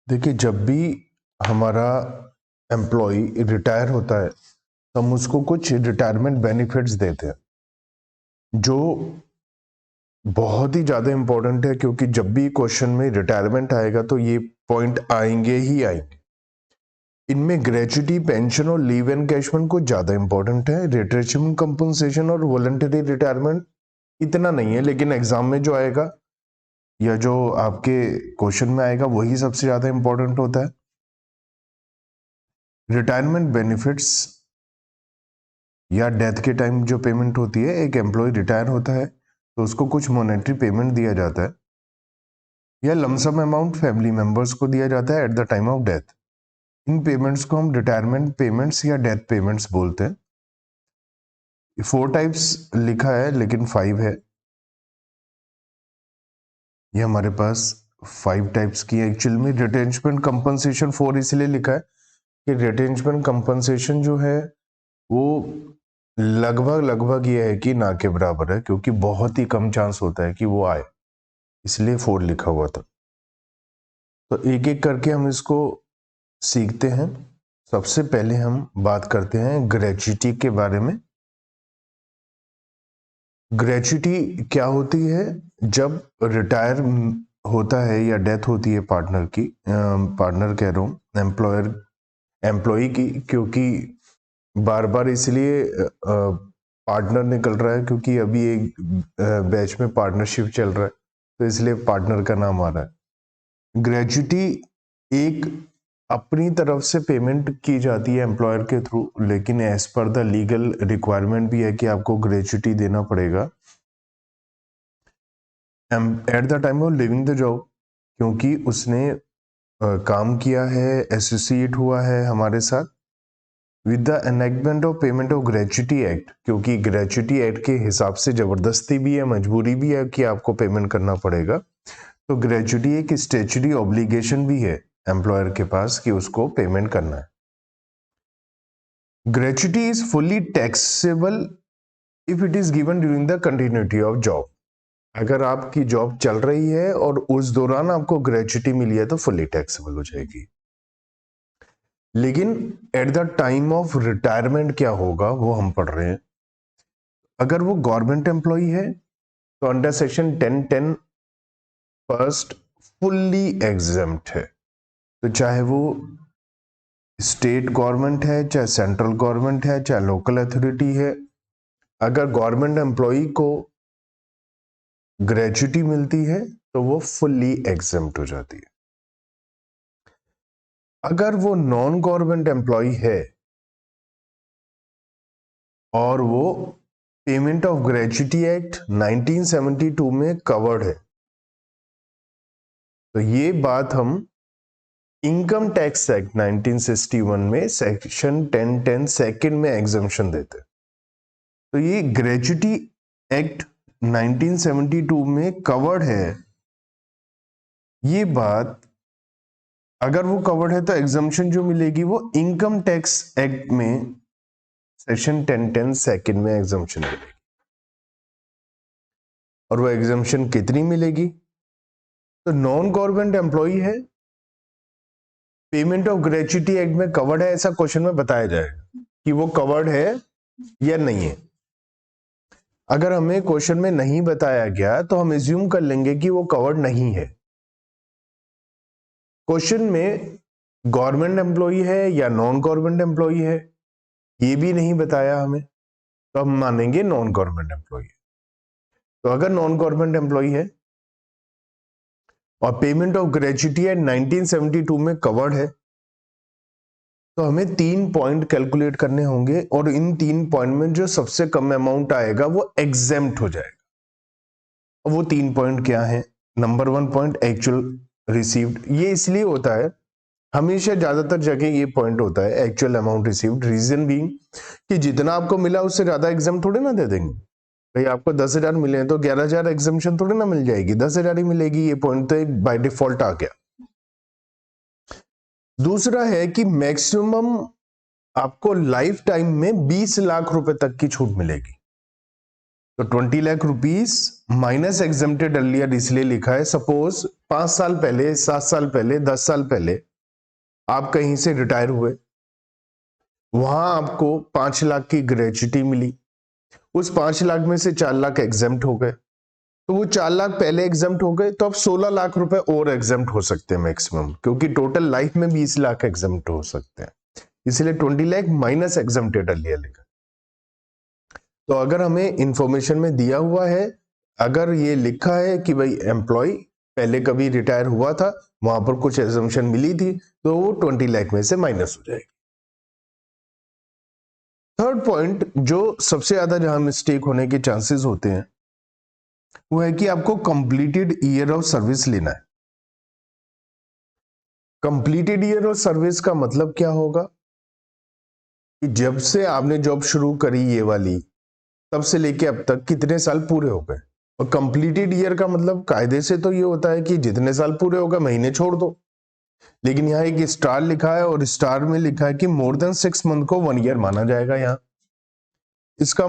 देखिए, जब भी हमारा एम्प्लॉय रिटायर होता है तो हम उसको कुछ रिटायरमेंट बेनिफिट्स देते हैं जो बहुत ही ज़्यादा इम्पोर्टेंट है, क्योंकि जब भी क्वेश्चन में रिटायरमेंट आएगा तो ये पॉइंट आएंगे ही आएंगे। इनमें ग्रेच्युटी, पेंशन और लीव एनकैशमेंट कुछ ज़्यादा इम्पोर्टेंट है। रिट्रेचमेंट कंपनसेशन और वॉलंटरी रिटायरमेंट इतना नहीं है, लेकिन एग्जाम में जो आएगा या जो आपके क्वेश्चन में आएगा वही सबसे ज़्यादा इम्पोर्टेंट होता है। रिटायरमेंट बेनिफिट्स या डेथ के टाइम जो पेमेंट होती है, एक एम्प्लॉय रिटायर होता है तो उसको कुछ मॉनेटरी पेमेंट दिया जाता है या लमसम अमाउंट फैमिली मेंबर्स को दिया जाता है at the time of death. In payments को हम रिटायरमेंट पेमेंट्स या डेथ पेमेंट्स बोलते हैं। 4 टाइप्स लिखा है लेकिन 5 है। ये हमारे पास 5 टाइप्स की एक्चुअल में। रिटेंचमेंट कंपनसेशन 4 इसलिए लिखा है कि रिटेंचमेंट कंपनसेशन जो है वो लगभग ये है कि ना के बराबर है, क्योंकि बहुत ही कम चांस होता है कि वो आए, इसलिए 4 लिखा हुआ था। तो एक एक करके हम इसको सीखते हैं। सबसे पहले हम बात करते हैं ग्रेच्युटी के बारे में। ग्रेच्युटी क्या होती है? जब रिटायर होता है या डेथ होती है पार्टनर की, पार्टनर कह रहा हूँ, एम्प्लॉय की, क्योंकि बार बार इसलिए पार्टनर निकल रहा है क्योंकि अभी एक बैच में पार्टनरशिप चल रहा है, तो इसलिए पार्टनर का नाम आ रहा है। ग्रेच्युटी एक अपनी तरफ से पेमेंट की जाती है एम्प्लॉयर के थ्रू, लेकिन as per the legal requirement भी है कि आपको ग्रेच्युटी देना पड़ेगा at the time of living the job, क्योंकि उसने काम किया है, एसोसिएट हुआ है हमारे साथ with the enactment of payment of gratuity act, क्योंकि ग्रेच्युटी एक्ट के हिसाब से जबरदस्ती भी है, मजबूरी भी है कि आपको पेमेंट करना पड़ेगा। तो ग्रेच्युटी एक स्टैट्यूटरी ऑब्लिगेशन भी है एम्प्लॉयर के पास कि उसको पेमेंट करना है। Gratuity is fully taxable if it is given during the continuity of job. अगर आपकी जॉब चल रही है और उस दौरान आपको ग्रेच्युटी मिली है तो फुल्ली टैक्सेबल हो जाएगी। लेकिन at the time of retirement क्या होगा वो हम पढ़ रहे हैं। अगर वो गवर्नमेंट एम्प्लॉय है तो under section 1010 first fully exempt है। तो चाहे वो स्टेट गवर्नमेंट है, चाहे सेंट्रल गवर्नमेंट है, चाहे लोकल अथॉरिटी है, अगर गवर्नमेंट एम्प्लॉय को ग्रेच्युटी मिलती है तो वो फुल्ली एग्जेम्प्ट हो जाती है। अगर वो नॉन गवर्नमेंट एम्प्लॉय है और वो पेमेंट ऑफ ग्रेच्युटी एक्ट 1972 में कवर्ड है, तो ये बात हम इनकम टैक्स एक्ट 1961 में सेक्शन 1010 सेकंड में एग्जम्पशन देते हैं। तो ये ग्रेच्युटी एक्ट 1972 में कवर्ड है। ये बात अगर वो कवर्ड है तो एग्जम्पशन जो मिलेगी वो इनकम टैक्स एक्ट में सेक्शन 1010 सेकंड में एग्जम्पशन मिलेगी। और वो एग्जम्पशन कितनी मिलेगी? तो नॉन गवर्नमेंट एम्प्लॉय है, पेमेंट ऑफ ग्रेच्युटी एक्ट में कवर्ड है, ऐसा क्वेश्चन में बताया जाएगा कि वो कवर्ड है या नहीं है। अगर हमें क्वेश्चन में नहीं बताया गया तो हम एज्यूम कर लेंगे कि वो कवर्ड नहीं है। क्वेश्चन में गवर्नमेंट एम्प्लॉय है या नॉन गवर्नमेंट एम्प्लॉय है ये भी नहीं बताया हमें, तो हम मानेंगे नॉन गवर्नमेंट एम्प्लॉय। तो अगर नॉन गवर्नमेंट एम्प्लॉय है और पेमेंट ऑफ ग्रेच्युटी एट 1972 में कवर्ड है, तो हमें 3 पॉइंट कैलकुलेट करने होंगे और इन 3 पॉइंट में जो सबसे कम अमाउंट आएगा वो एग्जेम्प्ट हो जाएगा। वो 3 पॉइंट क्या है? Number 1 point actual received. ये इसलिए होता है, हमेशा ज्यादातर जगह ये पॉइंट होता है actual amount received. Reason being कि जितना आपको मिला उससे ज्यादा एग्जाम थोड़े ना दे देंगे। भाई आपको 10,000 मिले हैं तो 11,000 एग्जामेशन थोड़े ना मिल जाएगी, 10,000 ही मिलेगी। ये पॉइंट तो बाय डिफॉल्ट आ गया। दूसरा है कि मैक्सिमम आपको लाइफ टाइम में 20 लाख रुपए तक की छूट मिलेगी। तो 20 lakh rupees minus exempted earlier इसलिए लिखा है, सपोज 5 साल पहले, 7 साल पहले, 10 साल पहले आप कहीं से रिटायर हुए, वहां आपको 5 लाख की ग्रेच्युटी मिली, उस 5 लाख में से 4 लाख एग्जेम्प्ट हो गए, तो वो 4 लाख पहले एग्जेम्प्ट हो गए, तो अब 16 लाख रुपए और एग्जेम्प्ट हो सकते हैं मैक्सिमम, क्योंकि टोटल लाइफ में 20 लाख एग्जेम्प्ट हो सकते हैं, इसलिए 20 लाख माइनस एग्जेम्प्टेड अर्लियर लिखा। तो अगर हमें इंफॉर्मेशन में दिया हुआ है, अगर ये लिखा है कि भाई एम्प्लॉय पहले कभी रिटायर हुआ था, वहां पर कुछ एजम्पशन मिली थी, तो वो 20 लाख में से माइनस हो जाएगी। थर्ड पॉइंट जो सबसे ज्यादा जहां मिस्टेक होने के चांसेस होते हैं वो है कि आपको कंप्लीटेड ईयर ऑफ सर्विस लेना है। कंप्लीटेड ईयर ऑफ सर्विस का मतलब क्या होगा कि जब से आपने जॉब शुरू करी ये वाली, तब से लेके अब तक कितने साल पूरे हो गए। और कंप्लीटेड ईयर का मतलब कायदे से तो ये होता है कि जितने साल पूरे हो गए महीने छोड़ दो, लेकिन यहाँ एक स्टार लिखा है और स्टार में लिखा है कि मोर देन 6 मंथ को 1 ईयर माना जाएगा। यहाँ इसका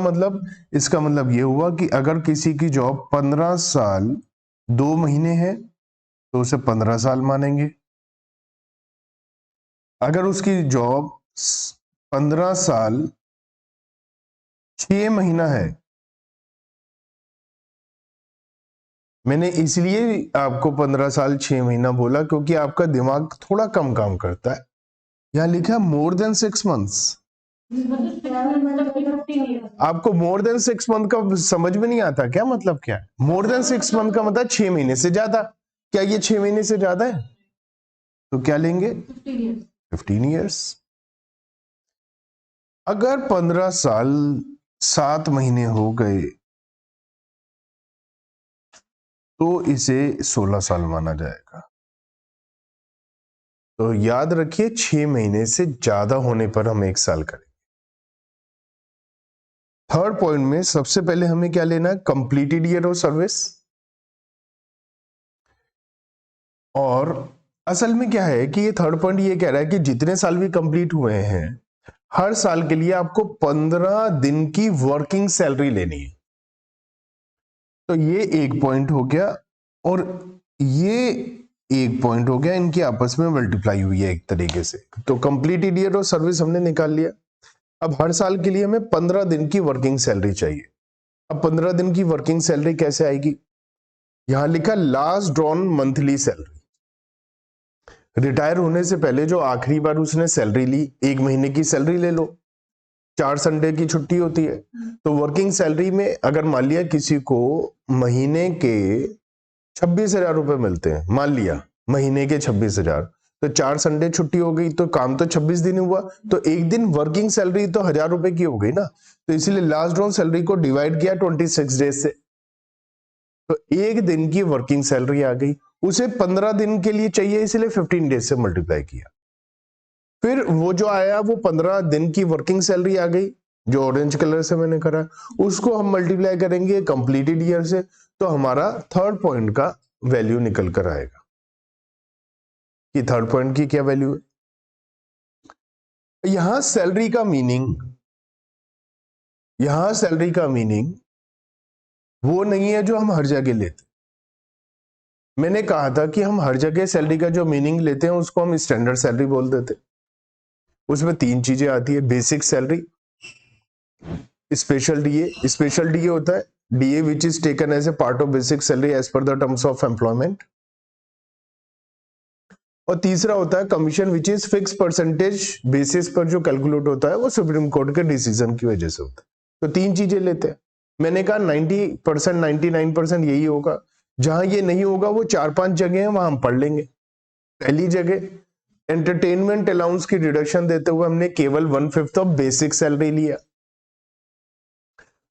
मतलब ये हुआ कि अगर किसी की जॉब 15 साल 2 महीने है तो उसे 15 साल मानेंगे। अगर उसकी जॉब 15 साल 6 महीना है, मैंने इसलिए आपको 15 साल 6 महीना बोला क्योंकि आपका दिमाग थोड़ा कम काम करता है। यहां लिखा है मोर देन 6 मंथ्स, आपको मोर देन 6 मंथ का समझ में नहीं आता क्या? मतलब क्या है मोर देन 6 मंथ का? मतलब 6 महीने से ज्यादा। क्या ये 6 महीने से ज्यादा है? तो क्या लेंगे? 15 ईयर्स। अगर 15 साल 7 महीने हो गए तो इसे 16 साल माना जाएगा। तो याद रखिए 6 महीने से ज्यादा होने पर हम 1 साल करेंगे। थर्ड पॉइंट में सबसे पहले हमें क्या लेना है? Completed year of service. और असल में क्या है कि ये थर्ड पॉइंट ये कह रहा है कि जितने साल भी कंप्लीट हुए हैं, हर साल के लिए आपको 15 दिन की वर्किंग सैलरी लेनी है। तो ये एक पॉइंट हो गया और ये एक पॉइंट हो गया, इनकी आपस में मल्टीप्लाई हुई है एक तरीके से। तो कंप्लीटेड ईयर ऑफ सर्विस हमने निकाल लिया। अब हर साल के लिए हमें 15 दिन की वर्किंग सैलरी चाहिए। अब 15 दिन की वर्किंग सैलरी कैसे आएगी? यहां लिखा last drawn monthly salary. Retire होने से पहले जो आखिरी बार उसने सैलरी ली, 1 महीने की सैलरी ले लो, 4 संडे की छुट्टी होती है। तो वर्किंग सैलरी में अगर मान लिया किसी को महीने के 26,000 रुपए मिलते हैं, मान लिया महीने के 26,000, तो 4 संडे छुट्टी हो गई तो काम तो 26 दिन हुआ, तो एक दिन वर्किंग सैलरी तो 1,000 रुपए की हो गई ना। तो इसीलिए लास्ट ड्रॉन सैलरी को डिवाइड किया 26 डेज से, तो एक दिन की वर्किंग सैलरी आ गई। उसे 15 दिन के लिए चाहिए, इसलिए 15 डेज से मल्टीप्लाई किया। फिर वो जो आया वो 15 दिन की वर्किंग सैलरी आ गई, जो ऑरेंज कलर से मैंने करा, उसको हम मल्टीप्लाई करेंगे कंप्लीटेड ईयर से, तो हमारा थर्ड पॉइंट का वैल्यू निकल कर आएगा कि थर्ड पॉइंट की क्या वैल्यू है। यहां सैलरी का मीनिंग वो नहीं है जो हम हर जगह लेते। मैंने कहा था कि हम हर जगह सैलरी का जो मीनिंग लेते हैं उसको हम स्टैंडर्ड सैलरी बोल देते। उसमें 3 चीजें आती है, basic salary, special DA. Special DA होता है DA which is taken as a part of basic salary as per the terms of employment. और तीसरा होता है commission which is fix percentage basis पर जो कैलकुलेट होता है, वो सुप्रीम कोर्ट के डिसीजन की वजह से होता है। तो 3 चीजें लेते हैं। मैंने कहा 90% 99% यही होगा। जहां ये नहीं होगा वो 4-5 जगह हैं, वहां हम पढ़ लेंगे। पहली जगह एंटरटेनमेंट अलाउंस की डिडक्शन देते हुए हमने केवल 1/5 ऑफ बेसिक सैलरी लिया।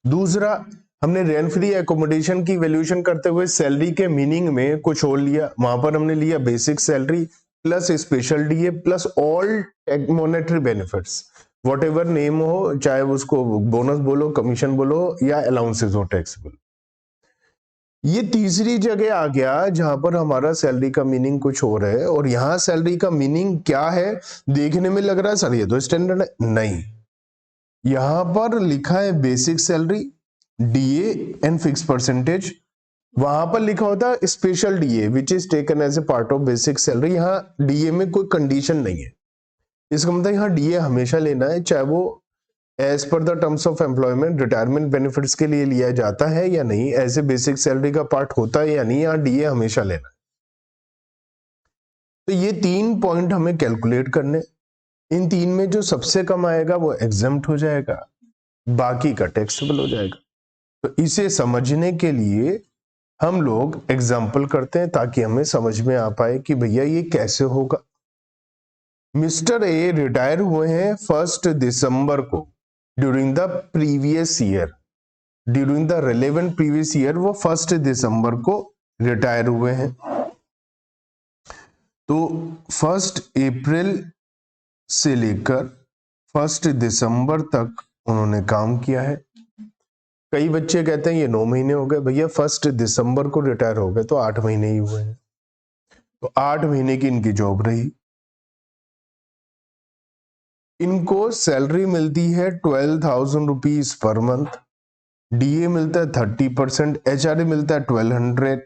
दूसरा, हमने रेंट फ्री एकोमोडेशन की वैल्यूएशन करते हुए सैलरी के मीनिंग में कुछ और लिया, वहां पर हमने लिया basic salary plus special DA plus all monetary benefits, what ever name हो, चाहे उसको बोनस बोलो, कमीशन बोलो या अलाउंसेस हो, टैक्सेबल। ये तीसरी जगह आ गया जहां पर हमारा सैलरी का मीनिंग कुछ और है। और यहां सैलरी का मीनिंग क्या है? देखने में लग रहा है सर ये तो स्टैंडर्ड है, नहीं। यहां पर लिखा है basic salary DA and fix percentage, वहां पर लिखा होता है special DA which is taken as a part of basic salary. यहाँ डीए में कोई कंडीशन नहीं है, इसका मतलब यहाँ डीए हमेशा लेना है, चाहे वो as per the terms of employment retirement benefits के लिए लिया जाता है या नहीं, ऐसे बेसिक सैलरी का पार्ट होता है या नहीं, यहाँ डीए हमेशा लेना है। तो ये 3 पॉइंट हमें कैलकुलेट करने, इन 3 में जो सबसे कम आएगा वो एग्जम्प्ट हो जाएगा, बाकी का टैक्सेबल हो जाएगा। तो इसे समझने के लिए हम लोग एग्जाम्पल करते हैं ताकि हमें समझ में आ पाए कि भैया ये कैसे होगा। मिस्टर ए रिटायर हुए हैं 1 दिसंबर को during the previous year, during the relevant previous year वो 1 दिसंबर को रिटायर हुए हैं। तो 1 अप्रैल से लेकर 1 दिसंबर तक उन्होंने काम किया है। कई बच्चे कहते हैं ये 9 महीने हो गए, भैया 1 दिसंबर को रिटायर हो गए तो 8 महीने ही हुए हैं, तो 8 महीने की इनकी जॉब रही। इनको सैलरी मिलती है 12,000 रुपीज पर मंथ, डीए मिलता है 30%, एचआरए मिलता है 1200,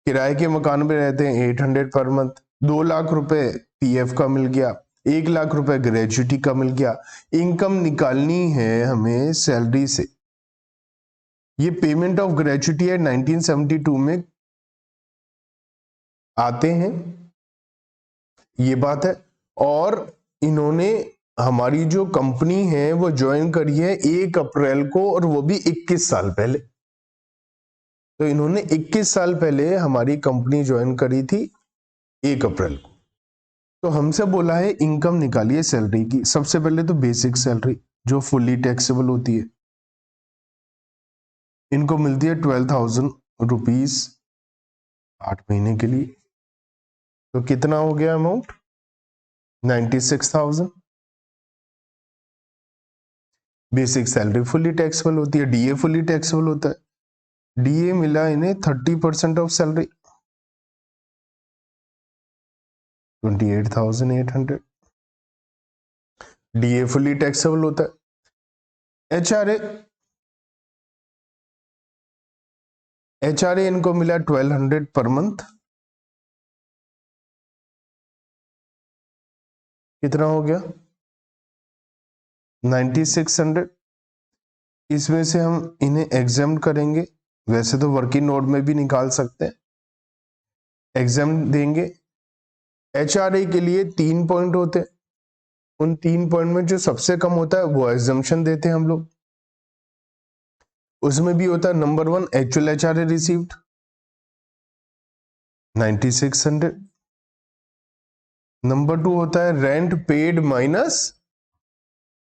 किराए के मकान में रहते हैं 800 पर मंथ, 2 लाख रुपए पीएफ का मिल गया, 1 लाख रुपए ग्रेजुटी का मिल गया। इनकम निकालनी है हमें सैलरी से। ये पेमेंट ऑफ ग्रेजुटी है 1972 में आते हैं, ये बात है। और इन्होंने हमारी जो कंपनी है वो ज्वाइन करी है 1 अप्रैल को, और वो भी 21 साल पहले। तो इन्होंने 21 साल पहले हमारी कंपनी ज्वाइन करी थी 1 अप्रैल को। तो हमसे बोला है इनकम निकालिए सैलरी की। सबसे पहले तो बेसिक सैलरी जो फुली टैक्सेबल होती है, इनको मिलती है 12,000 रुपीज 8 महीने के लिए। तो कितना हो गया amount? 96,000। Basic salary fully taxable होती है, डीए फुली टैक्सेबल होता है। डीए मिला इन्हें 30% of salary 28,800, DA fully taxable होता है। एचआरए इनको मिला 1200 पर मंथ, कितना हो गया? 9600। इसमें से हम इन्हें एग्जाम करेंगे, वैसे तो वर्किंग नोट में भी निकाल सकते हैं, एग्जाम देंगे। एचआरए के लिए 3 पॉइंट होते हैं, उन 3 पॉइंट में जो सबसे कम होता है वो एग्जाम्पशन देते हैं हम लोग। उसमें भी होता है number 1 actual HRA received 9600, number 2 होता है rent paid minus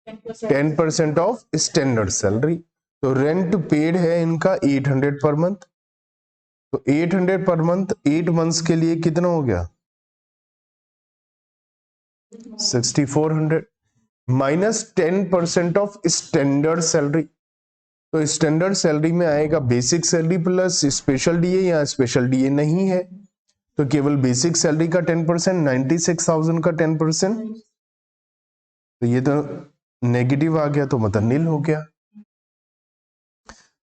10% of standard salary. तो रेंट पेड है इनका 800 पर मंथ, तो 800 पर मंथ 8 मंथ्स के लिए कितना हो गया? 6400 माइनस 10% ऑफ स्टैंडर्ड सैलरी। तो स्टैंडर्ड सैलरी में आएगा basic salary plus special DA, या स्पेशल डीए नहीं है तो केवल बेसिक सैलरी का 10%, 96,000 का 10%। तो ये तो नेगेटिव आ गया, तो मतलब नील हो गया।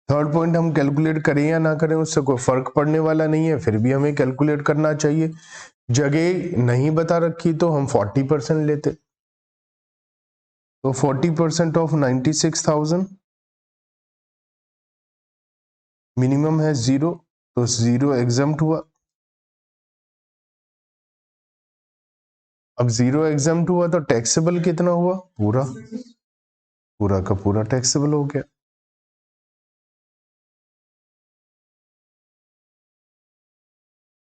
थर्ड पॉइंट हम कैलकुलेट करें या ना करें उससे कोई फर्क पड़ने वाला नहीं है, फिर भी हमें कैलकुलेट करना चाहिए। जगह नहीं बता रखी तो हम 40% लेते, तो 40% ऑफ 96,000 मिनिमम है 0, तो 0 एग्जम्प्ट हुआ। अब 0 एग्जम्प्ट हुआ तो टैक्सेबल कितना हुआ? पूरा पूरा का पूरा टैक्सेबल हो गया।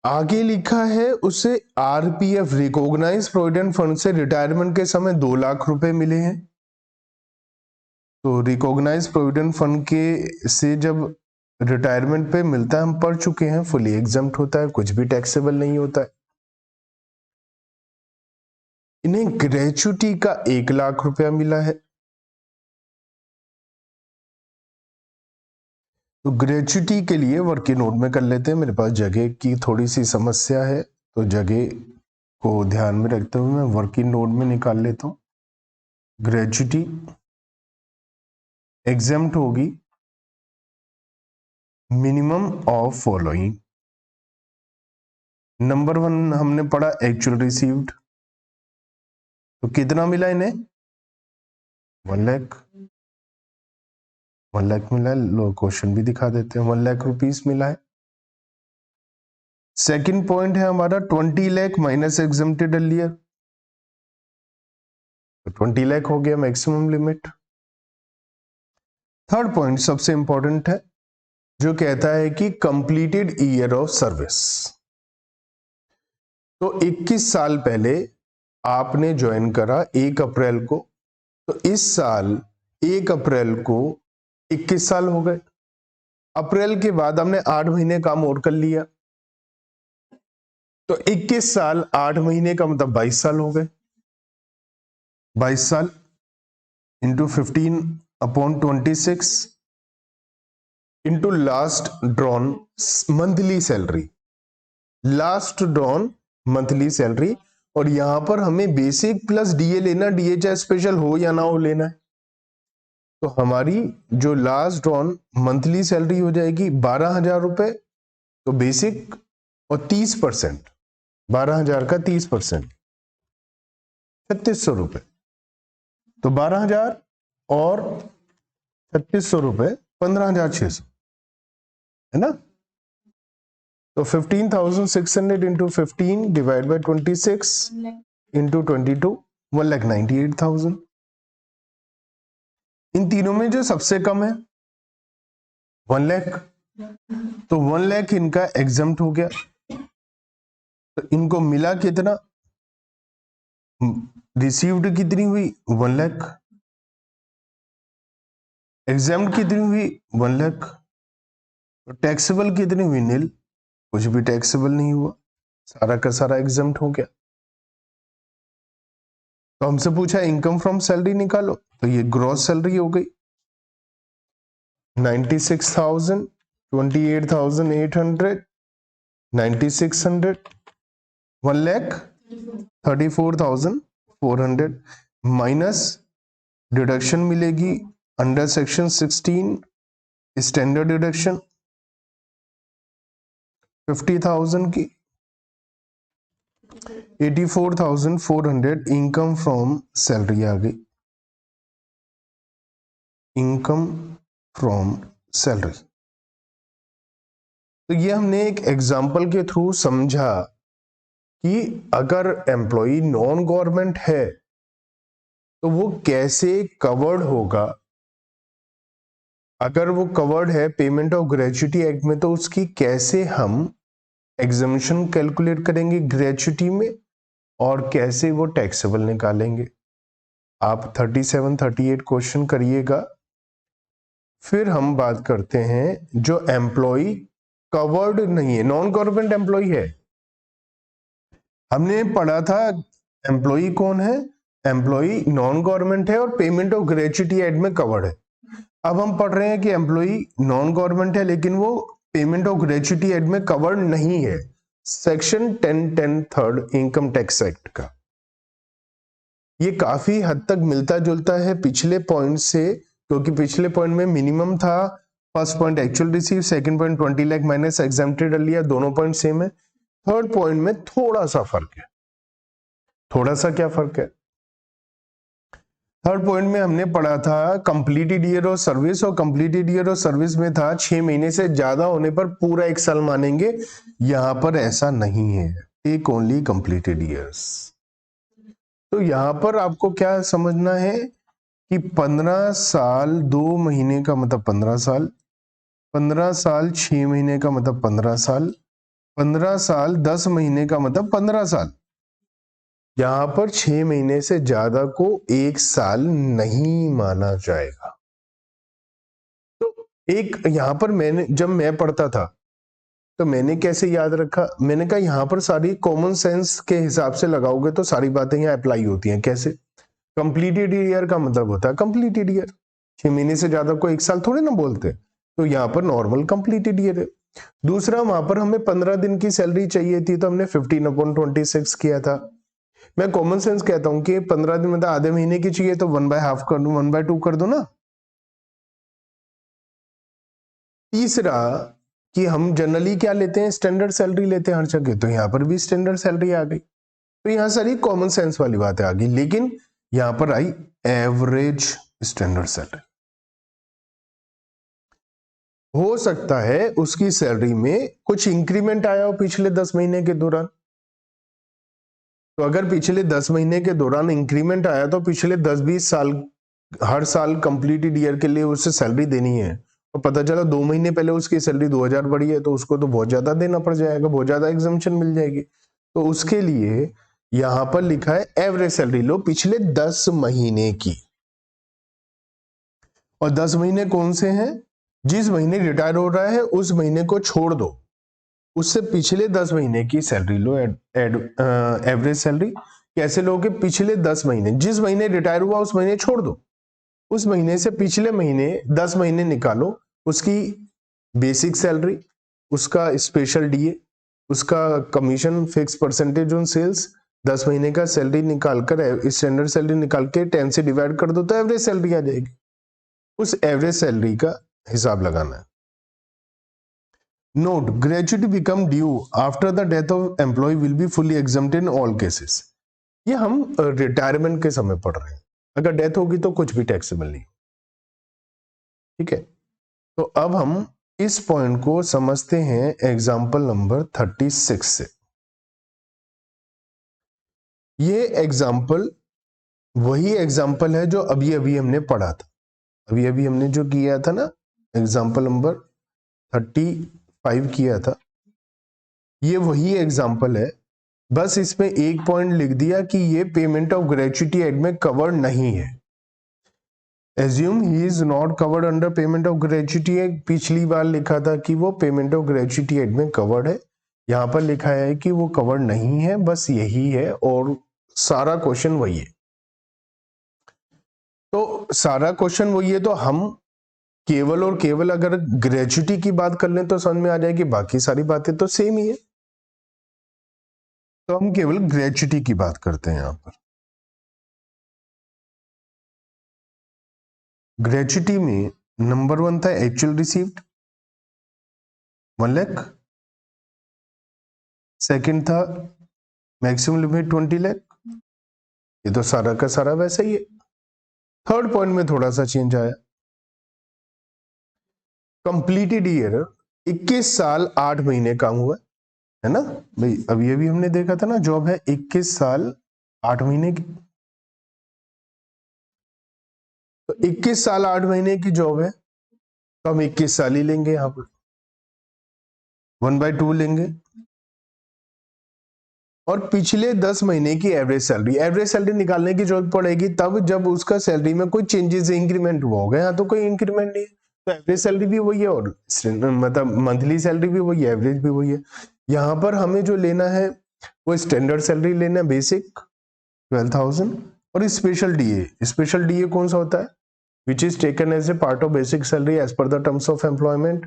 आगे लिखा है उसे आरपीएफ रिकॉग्नाइज प्रोविडेंट फंड से रिटायरमेंट के समय 2 लाख रुपए मिले हैं। तो रिकॉग्नाइज प्रोविडेंट फंड के से जब रिटायरमेंट पे मिलता है, हम पढ़ चुके हैं, फुली एग्जम्प्ट होता है, कुछ भी टैक्सेबल नहीं होता है। इन्हें ग्रेचुटी का 1 लाख रुपया मिला है। तो ग्रेचुटी के लिए वर्किंग नोट में कर लेते हैं, मेरे पास जगह की थोड़ी सी समस्या है, तो जगह को ध्यान में रखते हुए मैं वर्किंग नोट में निकाल लेता हूं। ग्रेचुटी एग्जम्प्ट होगी मिनिमम ऑफ फॉलोइंग। नंबर 1 हमने पढ़ा एक्चुअल रिसीव्ड, तो कितना मिला इन्हें? 1 लाख। 1 लाख मिला है, लो क्वेश्चन भी दिखा देते हैं, 1 लाख रुपीस मिला है। सेकंड पॉइंट है हमारा 20 लाख माइनस एग्जम्प्टेड अर्लियर, तो 20 लाख हो गया मैक्सिमम लिमिट। थर्ड पॉइंट सबसे इंपॉर्टेंट है, जो कहता है कि कंप्लीटेड ईयर ऑफ सर्विस। तो 21 साल पहले आपने ज्वाइन करा 1 अप्रैल को, तो इस साल 1 अप्रैल को 21 साल हो गए। अप्रैल के बाद हमने 8 महीने काम और कर लिया, तो 21 साल 8 महीने का मतलब 22 साल हो गए। 22 साल into 15/26 into last drawn monthly salary, last drawn monthly salary. और यहां पर हमें बेसिक प्लस डीए लेना, डीए चाहे स्पेशल हो या ना हो लेना है। तो हमारी जो लास्ट ड्रॉन मंथली सैलरी हो जाएगी 12,000 रुपए, तो बेसिक और 30%, 12,000 का 30% 3600 रुपए, तो 12,000 और 3600 रुपए 15,600 है ना। तो 15,600 इंटू 15 डिवाइड बाई 26 इंटू 22 1,98,000। इन तीनों में जो सबसे कम है 1 लाख, तो 1 लाख इनका एग्जम्प्ट हो गया। तो इनको मिला कितना, रिसीव्ड कितनी हुई 1 लाख, एग्जम्प्ट कितनी हुई 1 लाख, तो टैक्सेबल कितनी हुई नील, कुछ भी टैक्सेबल नहीं हुआ, सारा का सारा एग्जम्प्ट हो गया। तो हमसे पूछा इनकम फ्रॉम सैलरी निकालो, तो ये ग्रॉस सैलरी हो गई 96,000, 28,800, 9,600, 1,34,400 माइनस डिडक्शन मिलेगी अंडर सेक्शन 16 स्टैंडर्ड डिडक्शन 50,000 की, 84,400 इनकम फ्रॉम सैलरी आ गई, इनकम फ्रॉम सैलरी। तो ये हमने एक एग्जांपल के थ्रू समझा कि अगर एम्प्लॉय नॉन गवर्नमेंट है तो वो कैसे कवर्ड होगा। अगर वो कवर्ड है पेमेंट ऑफ ग्रेच्युटी एक्ट में, तो उसकी कैसे हम एग्जम्पशन कैलकुलेट करेंगे ग्रेच्युटी में, और कैसे वो टैक्सेबल निकालेंगे। आप 37-38 क्वेश्चन करिएगा। फिर हम बात करते हैं जो एम्प्लॉय कवर्ड नहीं है, नॉन गवर्नमेंट एम्प्लॉय है। हमने पढ़ा था एम्प्लॉय कौन है, एम्प्लॉय नॉन गवर्नमेंट है और पेमेंट ऑफ ग्रेच्युटी एक्ट में कवर्ड है। अब हम पढ़ रहे हैं कि एम्प्लॉय नॉन गवर्नमेंट है लेकिन वो पेमेंट ऑफ ग्रेच्युटी एक्ट में कवर्ड नहीं है, section 10(10) third income tax act का। ये काफी हद तक मिलता जुलता है पिछले पॉइंट से, क्योंकि पिछले पॉइंट में मिनिमम था, first point actual receive, second point 20 lakh minus exempted earlier, दोनों पॉइंट सेम है। थर्ड पॉइंट में थोड़ा सा फर्क है। थोड़ा सा क्या फर्क है? थर्ड पॉइंट में हमने पढ़ा था कंप्लीटेड ईयर ऑफ सर्विस, और कंप्लीटेड ईयर ऑफ सर्विस में था 6 महीने से ज्यादा होने पर पूरा 1 साल मानेंगे। यहां पर ऐसा नहीं है, टेक ओनली कंप्लीटेड ईयर्स। तो यहां पर आपको क्या समझना है कि 15 साल 2 महीने का मतलब 15 साल, 15 साल 6 महीने का मतलब 15 साल, 15 साल 10 महीने का मतलब 15 साल। यहां पर 6 महीने से ज्यादा को 1 साल नहीं माना जाएगा। तो एक यहां पर जब मैं पढ़ता था तो मैंने कैसे याद रखा, मैंने कहा यहां पर सारी कॉमन सेंस के हिसाब से लगाओगे तो सारी बातें यहां अप्लाई होती हैं। कैसे? कंप्लीटेड ईयर का मतलब होता है कंप्लीटेड ईयर, 6 महीने से ज्यादा को 1 साल थोड़े ना बोलते, तो यहाँ पर नॉर्मल कंप्लीटेड ईयर है। दूसरा, वहां पर हमें 15 दिन की सैलरी चाहिए थी तो हमने 15/26 किया था। मैं कॉमन सेंस कहता हूं कि 15 दिन मतलब आधे महीने की चाहिए तो 1/2 कर दो, 1/2 कर दो ना। तीसरा, कि हम जनरली क्या लेते हैं, स्टैंडर्ड सैलरी लेते हैं हर जगह, तो यहाँ पर भी स्टैंडर्ड सैलरी आ गई। तो यहाँ सारी कॉमन सेंस वाली बातें आ गई, लेकिन यहाँ पर आई एवरेज स्टैंडर्ड सैलरी। हो सकता है उसकी सैलरी में कुछ इंक्रीमेंट आया हो पिछले 10 महीने के दौरान, तो अगर पिछले 10 महीने के दौरान इंक्रीमेंट आया तो पिछले 10-20 साल हर साल कंप्लीटेड ईयर के लिए उसे सैलरी देनी है, और पता चला 2 महीने पहले उसकी सैलरी 2000 बढ़ी है, तो उसको तो बहुत ज्यादा देना पड़ जाएगा, बहुत ज्यादा एग्जम्पशन मिल जाएगी। तो उसके लिए यहां पर लिखा है एवरेज सैलरी लो पिछले 10 महीने की, और 10 महीने कौन से हैं, जिस महीने रिटायर हो रहा है उस महीने को छोड़ दो, उससे पिछले 10 महीने की सैलरी लो एवरेज सैलरी। कैसे लोगे, पिछले 10 महीने, जिस महीने रिटायर हुआ उस महीने छोड़ दो, उस महीने से पिछले महीने 10 महीने निकालो, उसकी बेसिक सैलरी, उसका स्पेशल डीए, उसका commission, fix percentage on sales, 10 महीने का सैलरी निकालकर स्टैंडर्ड सैलरी निकाल के 10 से डिवाइड कर दो तो एवरेज सैलरी आ जाएगी। उस एवरेज सैलरी का हिसाब लगाना है। Note, gratuity become due after the death of employee will be fully exempted in all cases. ये हम रिटायरमेंट के समय पढ़ रहे हैं, अगर डेथ होगी तो कुछ भी टैक्सेबल नहीं। ठीक है, तो अब हम इस पॉइंट को समझते हैं एग्जाम्पल नंबर 36 से। ये एग्जाम्पल वही एग्जाम्पल है जो अभी अभी हमने पढ़ा था, अभी अभी हमने जो किया था ना, एग्जाम्पल नंबर 35 किया था, ये वही एग्जाम्पल है, बस इसमें एक पॉइंट लिख दिया कि ये पेमेंट ऑफ ग्रेच्युटी एड में कवर नहीं है। Assume he is not covered under payment of gratuity act, पिछली बार लिखा था कि वो पेमेंट ऑफ ग्रेच्युटी एड में कवर्ड है, यहां पर लिखा है कि वो कवर्ड नहीं है, बस यही है, और सारा क्वेश्चन वही है। तो सारा क्वेश्चन वही है, तो हम केवल और केवल अगर ग्रेच्युटी की बात कर लें तो समझ में आ जाएगी, बाकी सारी बातें तो सेम ही है। तो हम केवल ग्रेच्युटी की बात करते हैं यहां पर। ग्रेच्युटी में नंबर 1 था एक्चुअल रिसीव्ड 1 लाख, सेकंड था मैक्सिमम लिमिट 20 लाख, ये तो सारा का सारा वैसा ही है। थर्ड पॉइंट में थोड़ा सा चेंज आया, कंप्लीटेड ईयर 21 साल 8 महीने काम हुआ है ना भाई, अभी अभी हमने देखा था ना, जॉब है 21 साल 8 महीने की, तो 21 साल 8 महीने की जॉब है, तो हम 21 साल ही लेंगे, यहां पर 1/2 लेंगे, और पिछले 10 महीने की एवरेज सैलरी निकालने की जरूरत पड़ेगी तब जब उसका सैलरी में कोई चेंजेस इंक्रीमेंट हुआ होगा, यहाँ तो कोई इंक्रीमेंट नहीं है, तो एवरेज सैलरी भी वही है, और मतलब मंथली सैलरी भी वही है, एवरेज भी वही है। यहाँ पर हमें जो लेना है वो स्टैंडर्ड सैलरी लेना है, बेसिक 12,000, और स्पेशल डीए कौन सा होता है, which is taken as a part of basic salary as per the terms of employment,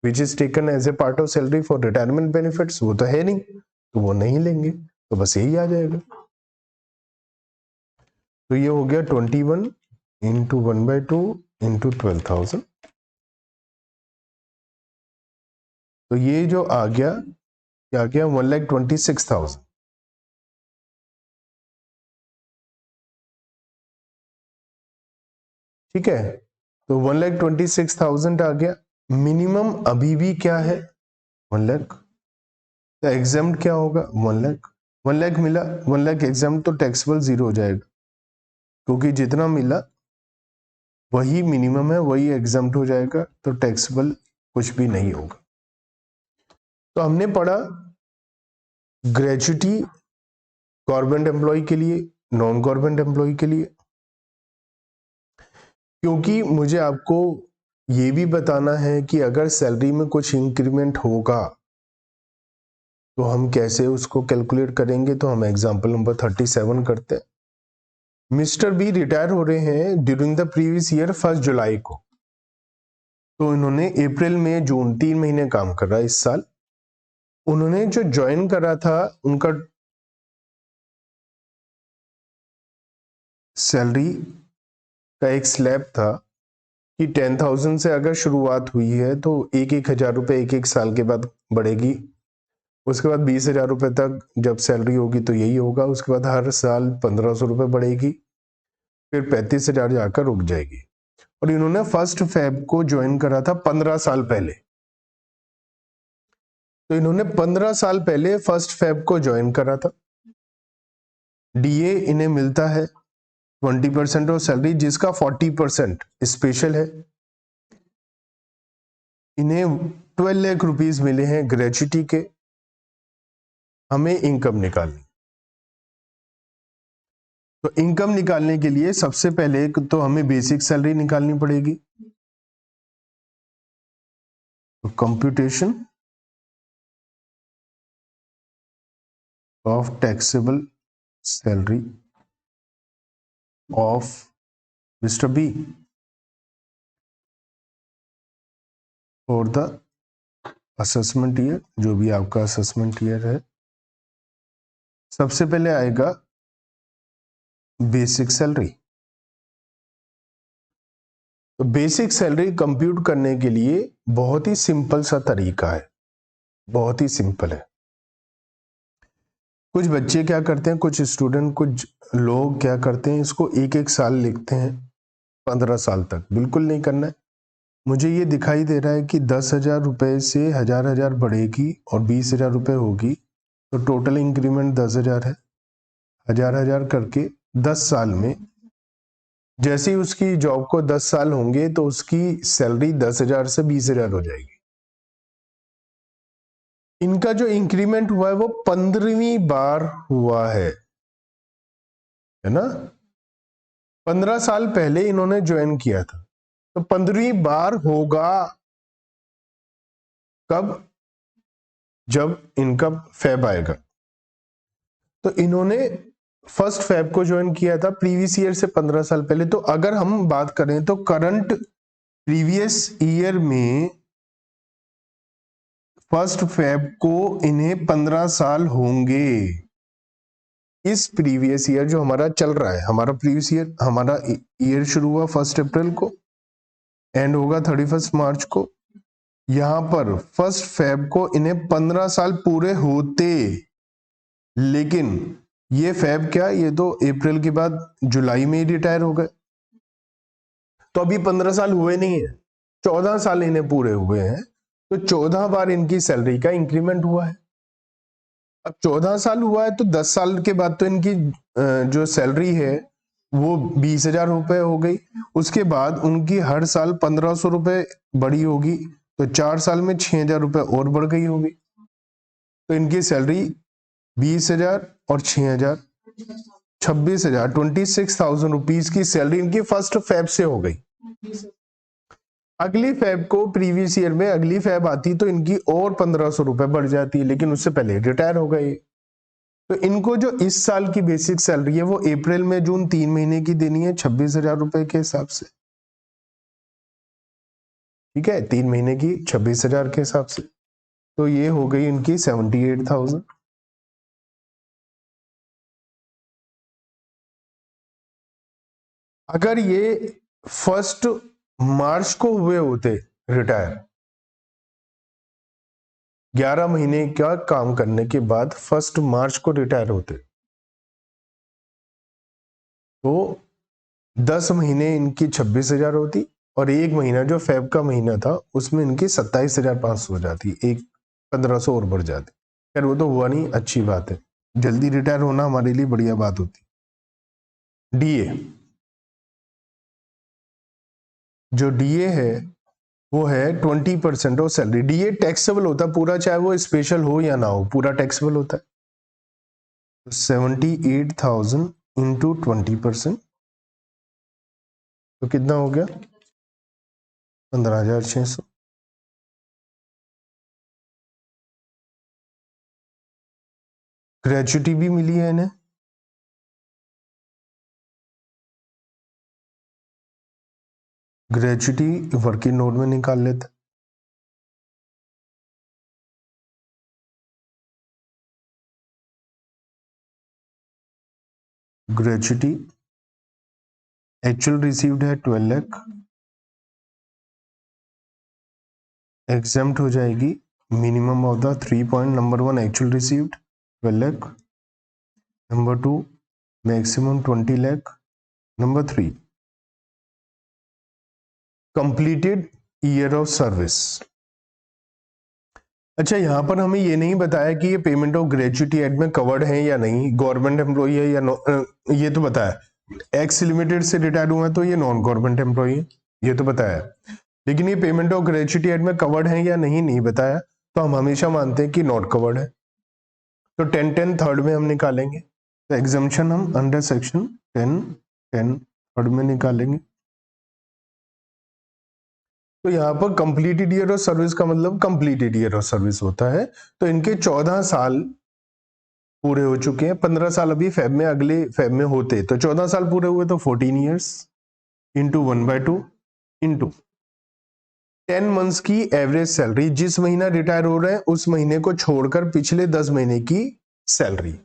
which is taken as a part of salary for retirement benefits, वो तो है नहीं, तो वो नहीं लेंगे, तो बस यही आ जाएगा। तो ये हो गया 21 इंटू 1/2 इंटू 12,000, तो ये जो आ गया क्या आ गया 1,26,000। ठीक है, तो 1,26,000 आ गया। मिनिमम अभी भी क्या है 1 लाख, तो एग्जाम्प्ट क्या होगा 1 लाख, 1 लाख मिला, 1 लाख एग्जाम्प्ट तो टैक्सेबल 0 हो जाएगा, क्योंकि जितना मिला वही मिनिमम है, वही एग्जाम्प्ट हो जाएगा, तो टैक्सेबल कुछ भी नहीं होगा। तो हमने पढ़ा ग्रेच्युटी गवर्नमेंट एम्प्लॉय के लिए, नॉन गवर्नमेंट एम्प्लॉय के लिए, क्योंकि मुझे आपको ये भी बताना है कि अगर सैलरी में कुछ इंक्रीमेंट होगा तो हम कैसे उसको कैलकुलेट करेंगे, तो हम एग्जांपल नंबर 37 करते हैं। मिस्टर बी रिटायर हो रहे हैं ड्यूरिंग द प्रीवियस ईयर 1 जुलाई को, तो इन्होंने अप्रैल मई जून 3 महीने काम कर रहा है इस साल। उन्होंने जो ज्वाइन करा था उनका सैलरी का एक स्लैब था कि 10,000 से अगर शुरुआत हुई है तो 1,000 रुपये एक साल के बाद बढ़ेगी, उसके बाद 20,000 रुपये तक जब सैलरी होगी तो यही होगा, उसके बाद हर साल 1,500 रुपये बढ़ेगी, फिर 35,000 जाकर रुक जाएगी। और इन्होंने 1 फेब को ज्वाइन करा था 15 साल पहले, तो इन्होंने 15 साल पहले 1 फेब को ज्वाइन करा था। डीए इन्हें मिलता है 20% ऑफ सैलरी, जिसका 40% स्पेशल है। इन्हें 12 लाख रुपीस मिले हैं ग्रेच्युटी के। हमें इनकम निकालनी, तो इनकम निकालने के लिए सबसे पहले तो हमें बेसिक सैलरी निकालनी पड़ेगी। तो computation of taxable salary of mister B for the assessment year, जो भी आपका असेसमेंट ईयर है। सबसे पहले आएगा बेसिक सैलरी। तो बेसिक सैलरी कंप्यूट करने के लिए बहुत ही सिंपल सा तरीका है, बहुत ही सिंपल है। कुछ बच्चे क्या करते हैं, कुछ स्टूडेंट, कुछ लोग क्या करते हैं, इसको एक साल लिखते हैं 15 साल तक। बिल्कुल नहीं करना है। मुझे ये दिखाई दे रहा है कि 10,000 रुपये से हजार बढ़ेगी और 20,000 रुपये होगी, तो टोटल इंक्रीमेंट 10,000 है। हजार करके 10 साल में, जैसे ही उसकी जॉब को 10 साल होंगे तो उसकी सैलरी 10,000 से 20,000 हो जाएगी। इनका जो इंक्रीमेंट हुआ है वो 15वीं बार हुआ है ना। 15 साल पहले इन्होंने ज्वाइन किया था, तो 15वीं बार होगा कब, जब इनका फेब आएगा। तो इन्होंने 1 फेब को ज्वाइन किया था प्रीवियस ईयर से 15 साल पहले। तो अगर हम बात करें तो करंट प्रीवियस ईयर में 1 फेब को इन्हें 15 साल होंगे। इस प्रीवियस ईयर जो हमारा चल रहा है, हमारा प्रीवियस ईयर, हमारा ईयर शुरू हुआ 1 अप्रैल को, एंड होगा 31 मार्च को। यहां पर 1 फेब को इन्हें 15 साल पूरे होते, लेकिन ये फेब क्या, ये तो अप्रैल के बाद जुलाई में ही रिटायर हो गए, तो अभी 15 साल हुए नहीं है, 14 साल इन्हें पूरे हुए हैं। तो 14 बार इनकी सैलरी का इंक्रीमेंट हुआ है। अब 14 साल हुआ है तो 10 साल के बाद तो इनकी जो सैलरी है वो 20,000 रुपये हो गई। उसके बाद उनकी हर साल 1,500 रुपये बढ़ी होगी, तो 4 साल में 6,000 रुपये और बढ़ गई होगी। तो इनकी सैलरी 20,000 और 6,000, 26,000, 26,000 रुपीज की सैलरी इनकी 1 फेब से हो गई। अगली फेब को, प्रीवियस ईयर में अगली फेब आती तो इनकी और 1,500 रुपए बढ़ जाती, लेकिन उससे पहले रिटायर हो गए। तो इनको जो इस साल की बेसिक सैलरी है वो अप्रैल में जून 3 महीने की देनी है 26,000 रुपए के हिसाब से। ठीक है, 3 महीने की 26,000 के हिसाब से। तो ये हो गई इनकी 78,000। अगर ये 1 मार्च को हुए होते रिटायर, 11 महीने का काम करने के बाद 1 मार्च को रिटायर होते, तो 10 महीने इनकी 26,000 होती, और 1 महीना जो फेब का महीना था उसमें इनकी 27,500 हो जाती, एक 1,500 और बढ़ जाती। खैर वो तो हुआ नहीं, अच्छी बात है, जल्दी रिटायर होना हमारे लिए बढ़िया बात होती। डीए, जो डीए है वो है 20% ऑफ सैलरी। डीए टैक्सेबल होता है पूरा, चाहे वो स्पेशल हो या ना हो, पूरा टैक्सेबल होता है। 78,000 इंटू 20%, तो कितना हो गया, 15,600। ग्रेच्युटी भी मिली है इन्हें, ग्रेच्युटी वर्किंग नोट में निकाल लेते। ग्रेच्युटी एक्चुअल रिसीव्ड है 12 लाख, एग्जेम्प्ट हो जाएगी minimum of the 3 point. Number 1 actual received 12 lakh, number 2 maximum 20 lakh, number 3 completed year of service. अच्छा, यहां पर हमें ये नहीं बताया कि ये पेमेंट ऑफ ग्रेच्युटी एक्ट में कवर्ड है या नहीं, गवर्नमेंट एम्प्लॉई है या ये तो बताया। एक्स लिमिटेड से रिटायर हुआ है तो ये नॉन गवर्नमेंट एम्प्लॉई है, ये तो बताया। लेकिन ये पेमेंट ऑफ ग्रेच्युटी एक्ट में कवर्ड है या नहीं, नहीं बताया। तो हम हमेशा मानते हैं कि नॉट कवर्ड है। तो 10-10 थर्ड में हम निकालेंगे। तो एग्जम्पशन हम अंडर सेक्शन 10-10 थर्ड में निकालेंगे। तो यहाँ पर कंप्लीटेड ईयर ऑफ सर्विस का मतलब कंप्लीटेड ईयर ऑफ सर्विस होता है। तो इनके 14 साल पूरे हो चुके हैं। 15 साल अभी फेब में, अगले फेब में होते, तो 14 साल पूरे हुए तो 14 ईयर्स इंटू 1/2 इंटू 10 मंथ्स की एवरेज सैलरी। जिस महीना रिटायर हो रहे हैं उस महीने को छोड़कर पिछले 10 महीने की सैलरी। तो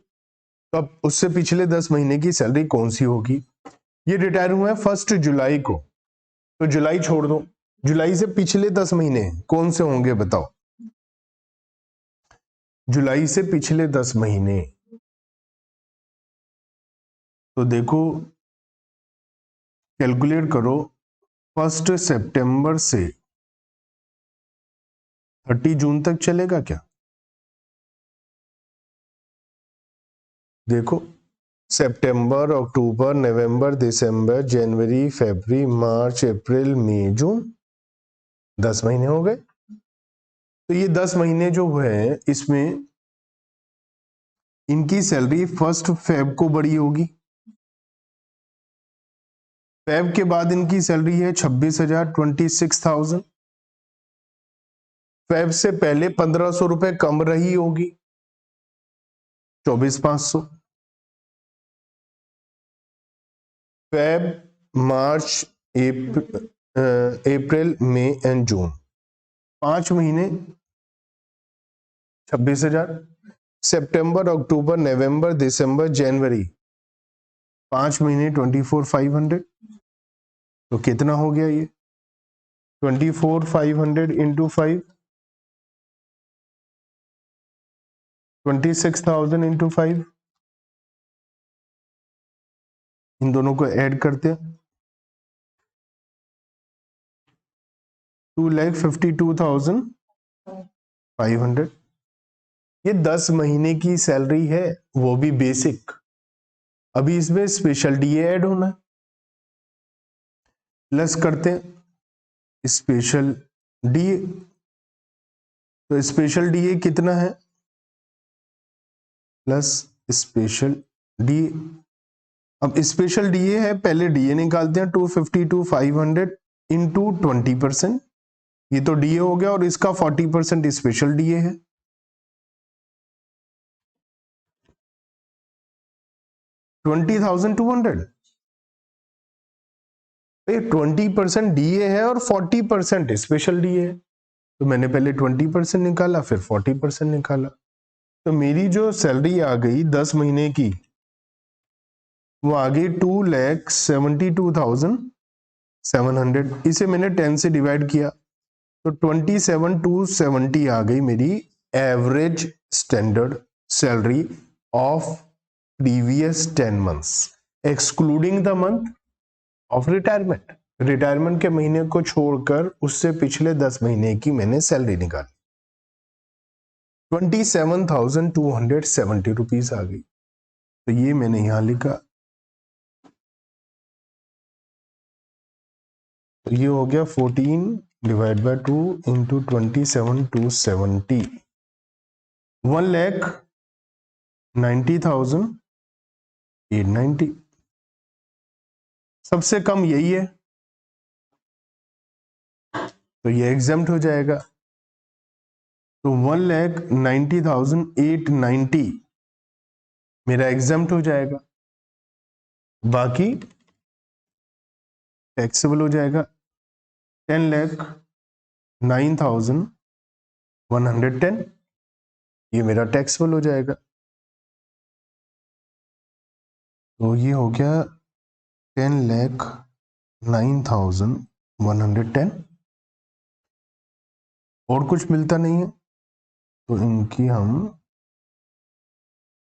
अब उससे पिछले 10 महीने की सैलरी कौन सी होगी? ये रिटायर हुआ है 1 जुलाई को, तो जुलाई छोड़ दो। जुलाई से पिछले 10 महीने कौन से होंगे बताओ? जुलाई से पिछले 10 महीने, तो देखो कैलकुलेट करो। 1 सितंबर से 30 जून तक चलेगा क्या? देखो, सितंबर, अक्टूबर, नवंबर, दिसंबर, जनवरी, फरवरी, मार्च, अप्रैल, मई, जून, 10 महीने हो गए। तो ये 10 महीने जो है इसमें इनकी सैलरी 1 फेब को बढ़ी होगी। फेब के बाद इनकी सैलरी है 26,000, 26,000। फेब से पहले 1,500 रुपए कम रही होगी, 24,500। Feb, March, April, May and June, 5 महीने 26,000। सितंबर, अक्टूबर, नवंबर, दिसंबर, जनवरी, 5 महीने 24,500। तो कितना हो गया ये? 24,500 इंटू 5, 26,000 इंटू 5। इन दोनों को ऐड करते हैं, 2,52,500। ये 10 महीने की सैलरी है, वो भी बेसिक। अभी इसमें स्पेशल डीए ऐड होना है, प्लस करते हैं स्पेशल डीए। तो स्पेशल डीए कितना है? Plus special DA. अब स्पेशल डीए है, पहले डीए निकालते हैं। 252,500 इंटू 20%, ये तो डीए हो गया, और इसका 40% स्पेशल डीए है। 20,200। 20% डीए है और 40% स्पेशल डीए है। तो मैंने पहले 20% निकाला, फिर 40% निकाला। तो मेरी जो सैलरी आ गई 10 महीने की, वो आ गई 2,72,700। इसे मैंने 10 से डिवाइड किया, तो 27,270 आ गई मेरी average standard salary of previous 10 months, excluding the month of retirement. Retirement के महीने को छोड़कर उससे पिछले 10 महीने की मैंने सैलरी निकाली, 27,270 रुपीज आ गई। तो ये मैंने यहां लिखा। तो ये हो गया 14 डिवाइड बाय 2 इंटू 27,270, 1,90,890। सबसे कम यही है, तो ये एग्जाम्प्ट हो जाएगा। तो 1,90,890 मेरा एग्जाम्प्ट हो जाएगा, बाकी टैक्सेबल हो जाएगा। 10,09,110 ये मेरा टैक्सेबल हो जाएगा। तो ये हो गया 10,09,110। और कुछ मिलता नहीं है, तो इनकी हम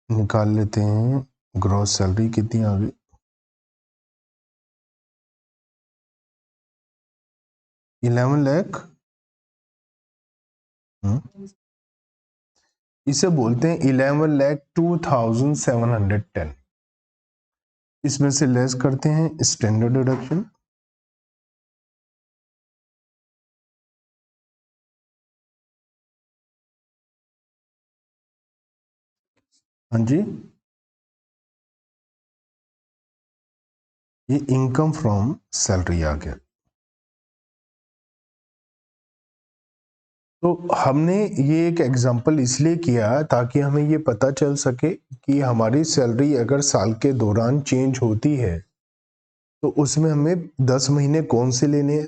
निकाल लेते हैं। ग्रॉस सैलरी कितनी आ गई, 11 लाख। इसे बोलते हैं 11,02,710। इसमें से लेस करते हैं स्टैंडर्ड डिडक्शन। हाँ जी, ये इनकम फ्रॉम सैलरी आ गया। तो हमने ये एक एग्जांपल इसलिए किया ताकि हमें ये पता चल सके कि हमारी सैलरी अगर साल के दौरान चेंज होती है तो उसमें हमें 10 महीने कौन से लेने हैं,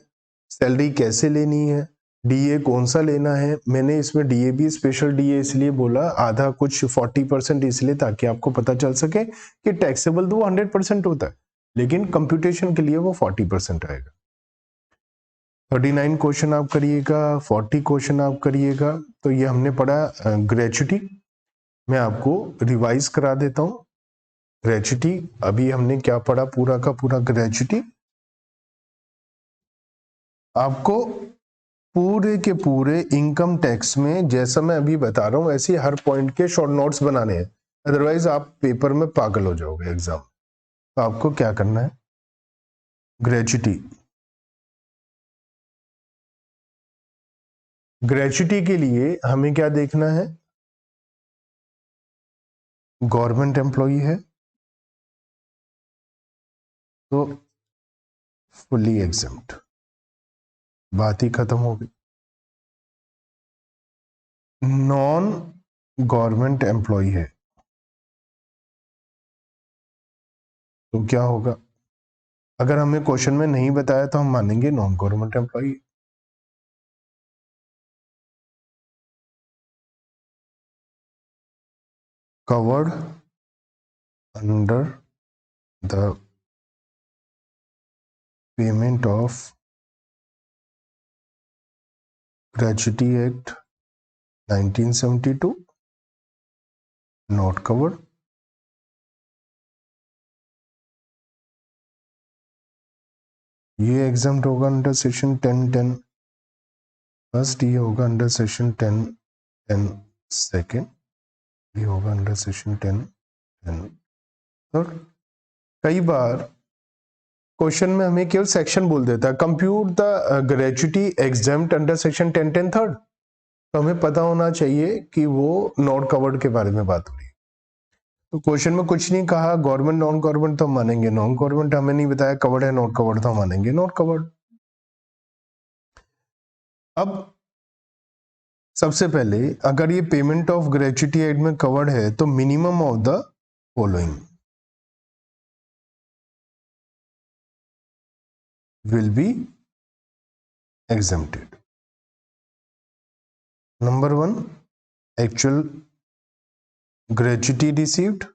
सैलरी कैसे लेनी है, डीए कौन सा लेना है। मैंने इसमें डीए भी स्पेशल डीए इसलिए बोला, आधा कुछ 40% इसलिए ताकि आपको पता चल सके कि टैक्सेबल तो वो 100% होता है, लेकिन कंप्यूटेशन के लिए वो 40% आएगा। 39 क्वेश्चन आप करिएगा, 40 क्वेश्चन आप करिएगा। तो ये हमने पढ़ा ग्रेच्युटी। मैं आपको रिवाइज करा देता हूं। ग्रेच्युटी अभी हमने क्या पढ़ा, पूरा का पूरा ग्रेच्युटी आपको पूरे के पूरे इनकम टैक्स में जैसा मैं अभी बता रहा हूं ऐसे हर पॉइंट के शॉर्ट नोट्स बनाने हैं, अदरवाइज आप पेपर में पागल हो जाओगे एग्जाम। तो आपको क्या करना है, ग्रेच्युटी। ग्रेच्युटी के लिए हमें क्या देखना है, गवर्नमेंट एम्प्लॉई है तो फुली एग्जम्प्ट, बात ही खत्म हो गई। नॉन गवर्नमेंट एम्प्लॉय है तो क्या होगा, अगर हमें क्वेश्चन में नहीं बताया तो हम मानेंगे non government employee. Covered under the payment of gratuity act 1972, not covered. ये एग्जाम्प्ट होगा अंडर सेक्शन 10(10) फर्स्ट, ये होगा अंडर सेक्शन 10(10) सेकेंड, ये होगा अंडर सेक्शन 10(10) थर्ड। कई बार क्वेश्चन में हमें केवल सेक्शन बोल देता है, compute the gratuity exempt under section 10(10) third. तो हमें पता होना चाहिए कि वो नॉट कवर्ड के बारे में बात हो रही है। तो क्वेश्चन में कुछ नहीं कहा गवर्नमेंट नॉन गवर्नमेंट तो हम मानेंगे नॉन गवर्नमेंट, हमें नहीं बताया कवर्ड है नॉट कवर्ड तो हम मानेंगे नॉट कवर्ड। अब सबसे पहले अगर ये पेमेंट ऑफ ग्रेच्युटी एक्ट में कवर्ड है तो minimum of the following will be exempted. Number 1, actual gratuity received.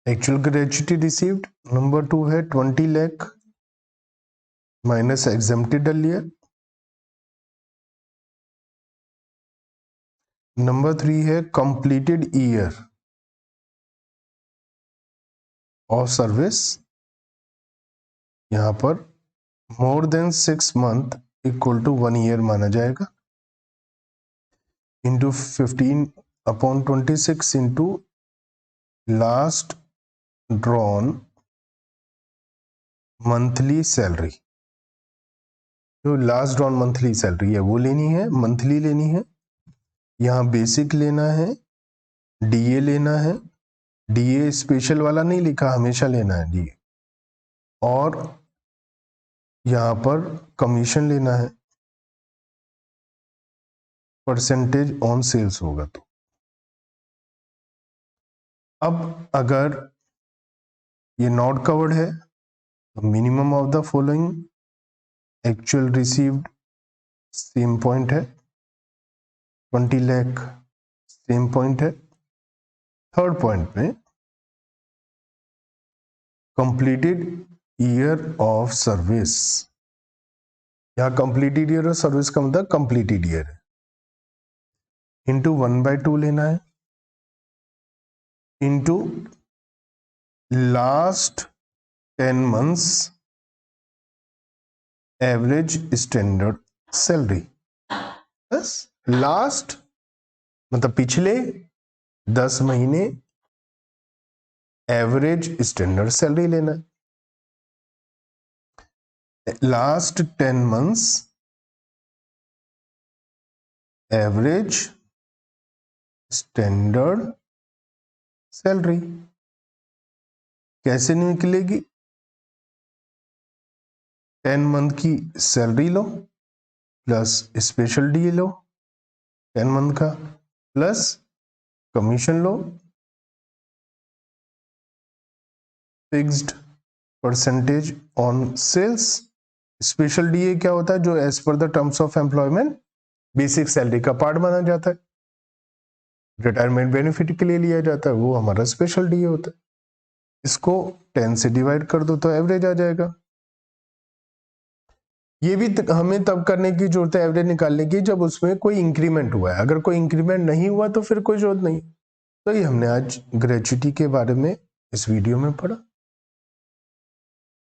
Actual gratuity received. Number 2 है 20 lakh minus exempted earlier. Number 3 है completed year of service. यहां पर more than 6 month equal to 1 year माना जाएगा, into 15/26 into last drawn monthly salary. जो last drawn monthly salary है वो लेनी है, मंथली लेनी है। यहाँ बेसिक लेना है, डीए लेना है, डीए स्पेशल वाला नहीं लिखा, हमेशा लेना है डीए। और यहाँ पर कमीशन लेना है, परसेंटेज ऑन सेल्स होगा। तो अब अगर ये नॉट कवर्ड है तो minimum of the following, actual received same point है, 20 लाख सेम पॉइंट है। थर्ड पॉइंट में कंप्लीटेड ईयर ऑफ सर्विस यहाँ कंप्लीटेड ईयर और सर्विस का मतलब कंप्लीटेड ईयर है, इंटू 1/2 लेना है, into last 10 months average standard salary, बस लास्ट मतलब पिछले 10 महीने एवरेज स्टैंडर्ड सैलरी लेना है, last 10 months average standard salary. कैसे निकलेगी? 10 मंथ की सैलरी लो प्लस स्पेशल डी लो 10 मंथ का, प्लस कमीशन लो, fixed percentage on sales. Special DA क्या होता है? जो as per the terms of employment basic salary का पार्ट माना जाता है, रिटायरमेंट बेनिफिट के लिए लिया जाता है, वो हमारा स्पेशल डीए होता है। इसको 10 से डिवाइड कर दो तो एवरेज आ जाएगा। ये भी हमें तब करने की जरूरत है एवरेज निकालने की जब उसमें कोई इंक्रीमेंट हुआ है, अगर कोई इंक्रीमेंट नहीं हुआ तो फिर कोई जरूरत नहीं। तो ये हमने आज ग्रेच्युटी के बारे में इस वीडियो में पढ़ा।